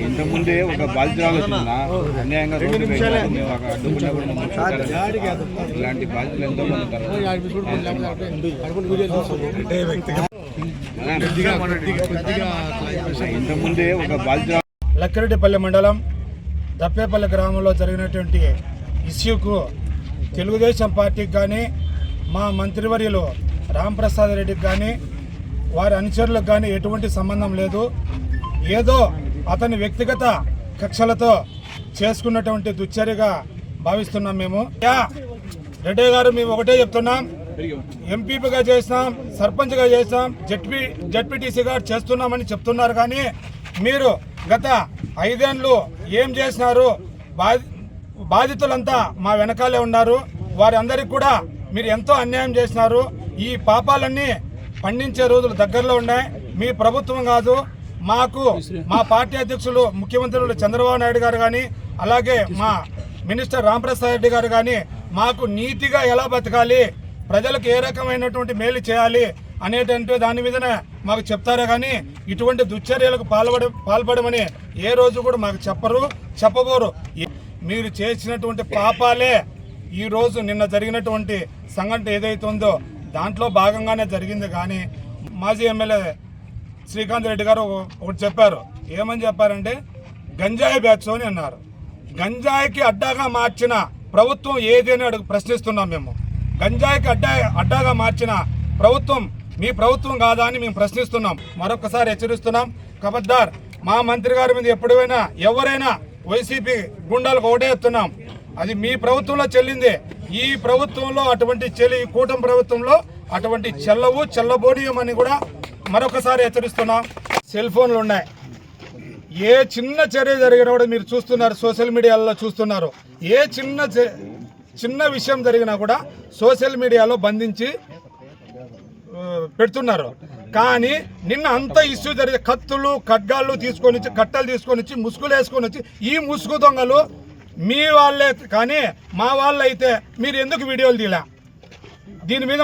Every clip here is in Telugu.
ఇంతకుముందే ఒక బాధితురాలు అన్యాయంగా ఇలాంటి బాధితులు ఎంతో మంది ఇంతకుముందే ఒక బాధితురాలు లక్కిరెడ్డిపల్లి మండలం దప్పేపల్లి గ్రామంలో జరిగినటువంటి ఇష్యూకు తెలుగుదేశం పార్టీకి కానీ మా మంత్రివర్యులు రాంప్రసాద్ రెడ్డికి కానీ వారి అనుచరులకు కానీ ఎటువంటి సంబంధం లేదు. ఏదో అతని వ్యక్తిగత కక్షలతో చేసుకున్నటువంటి దుశ్చర్యగా భావిస్తున్నాం మేము. రెడ్డి గారు మేము ఒకటే చెప్తున్నాం, ఎంపీపీగా చేసినాం, సర్పంచ్గా చేసినాం, జడ్పీటీసీగా చేస్తున్నామని చెప్తున్నారు. కానీ మీరు గత 5 ఏళ్ళు ఏం చేసినారు? బాధితులంతా మా వెనకాలే ఉన్నారు. వారందరికీ కూడా మీరు ఎంతో అన్యాయం చేసినారు. ఈ పాపాలన్నీ పండించే రోజులు దగ్గరలో ఉన్నాయి. మీ ప్రభుత్వం కాదు, మాకు మా పార్టీ అధ్యక్షులు ముఖ్యమంత్రులు చంద్రబాబు నాయుడు గారు కానీ, అలాగే మా మినిస్టర్ రాంప్రసాద్ రెడ్డి గారు కానీ మాకు నీతిగా ఎలా బతకాలి, ప్రజలకు ఏ రకమైనటువంటి మేలు చేయాలి అనేటువంటి దాని మీదనే మాకు చెప్తారే కానీ ఇటువంటి దుశ్చర్యలకు పాల్పడమని ఏ రోజు కూడా మాకు చెప్పబోరు. మీరు చేసినటువంటి పాపాలే ఈరోజు నిన్న జరిగినటువంటి సంఘటన ఏదైతే ఉందో దాంట్లో భాగంగానే జరిగింది. కానీ మాజీ ఎమ్మెల్యే శ్రీకాంత్ రెడ్డి గారు ఒకటి చెప్పారు. ఏమని చెప్పారంటే గంజాయి బ్యాచ్ అని అన్నారు. గంజాయికి అడ్డాగా మార్చిన ప్రభుత్వం ఏది అని ప్రశ్నిస్తున్నాం మేము. గంజాయికి అడ్డాగా మార్చిన ప్రభుత్వం మీ ప్రభుత్వం కాదా అని మేము ప్రశ్నిస్తున్నాం. మరొకసారి హెచ్చరిస్తున్నాం, ఖబర్దార్. మా మంత్రి గారి మీద ఎప్పుడైనా ఎవరైనా వైసీపీ గుండాలకు ఒకటే చెప్తున్నాం, అది మీ ప్రభుత్వంలో చెల్లింది. ఈ ప్రభుత్వంలో అటువంటి కూటమి ప్రభుత్వంలో అటువంటి చెల్లబోనియమని కూడా మరొకసారి హెచ్చరిస్తున్నాం. సెల్ ఫోన్లు ఉన్నాయి. ఏ చిన్న చర్య జరిగినా కూడా మీరు చూస్తున్నారు, సోషల్ మీడియాలో చూస్తున్నారు. ఏ చిన్న విషయం జరిగినా కూడా సోషల్ మీడియాలో బంధించి పెడుతున్నారు. కానీ నిన్న అంత ఇష్యూ జరిగే కత్తులు ఖడ్గాళ్ళు తీసుకొని వచ్చి, కట్టలు తీసుకొని వచ్చి, ముసుగులు వేసుకొని వచ్చి, ఈ ముసుగు దొంగలు మీ వాళ్ళే. కానీ మా వాళ్ళు అయితే మీరు ఎందుకు వీడియోలు తీలా? దీని మీద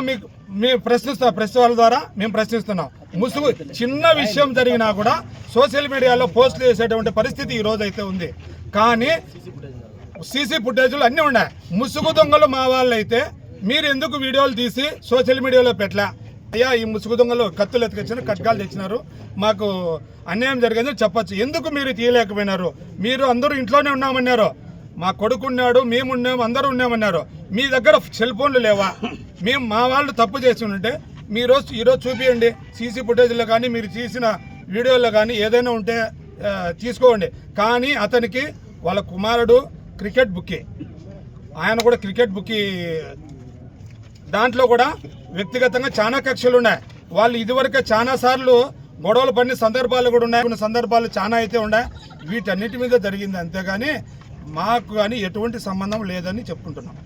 మేము ప్రశ్నిస్తాం. ప్రెస్ వాళ్ళ ద్వారా మేము ప్రశ్నిస్తున్నాం. ముసుగు చిన్న విషయం జరిగినా కూడా సోషల్ మీడియాలో పోస్టులు చేసేటువంటి పరిస్థితి ఈ రోజు అయితే ఉంది. కానీ సీసీ ఫుటేజ్లు అన్నీ ఉన్నాయి. ముసుగు దొంగలు మా వాళ్ళు అయితే మీరు ఎందుకు వీడియోలు తీసి సోషల్ మీడియాలో పెట్టలే? అయ్యా, ఈ ముసుగు దొంగలు కత్తులు ఎత్తుకొచ్చిన, ఖడ్గాలు తెచ్చినారు, మాకు అన్యాయం జరిగిందని చెప్పచ్చు. ఎందుకు మీరు తీయలేకపోయినారు? మీరు అందరూ ఇంట్లోనే ఉన్నామన్నారు, మా కొడుకున్నాడు, మేమున్నాము, అందరూ ఉన్నామన్నారు. మీ దగ్గర సెల్ ఫోన్లు లేవా? మా వాళ్ళు తప్పు చేసి ఉంటే ఈరోజు చూపియండి. సీసీ ఫుటేజ్లో కానీ మీరు తీసిన వీడియోలో కానీ ఏదైనా ఉంటే తీసుకోండి. కానీ అతనికి వాళ్ళ కుమారుడు క్రికెట్ బుక్కి, ఆయన కూడా క్రికెట్ బుక్కి, దాంట్లో కూడా వ్యక్తిగతంగా చాలా కక్షలు ఉన్నాయి. వాళ్ళు ఇదివరకే చాలా సార్లు గొడవలు పడిన సందర్భాలు కూడా ఉన్నాయి. కొన్ని సందర్భాలు చాలా అయితే ఉన్నాయి. వీటన్నిటి మీద జరిగింది. అంతేగాని మాకు కానీ ఎటువంటి సంబంధం లేదని చెప్పుకుంటున్నాం.